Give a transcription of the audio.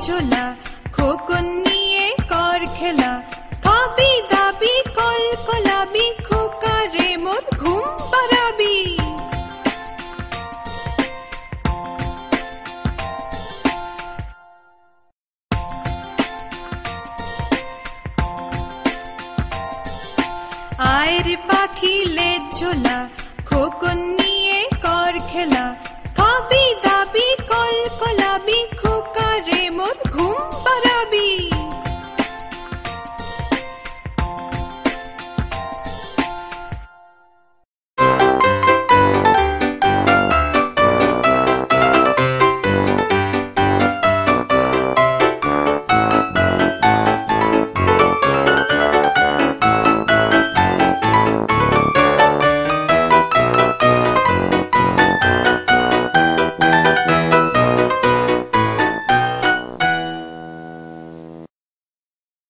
ঝোলা, খোকন নিয়ে কর খেলা, খাবি দাবি কল কলাবি, খোকারে মোর ঘুম পাড়াবি। আয় রে পাখি লেজ ঝোলা, খোকন নিয়ে কর খেলা,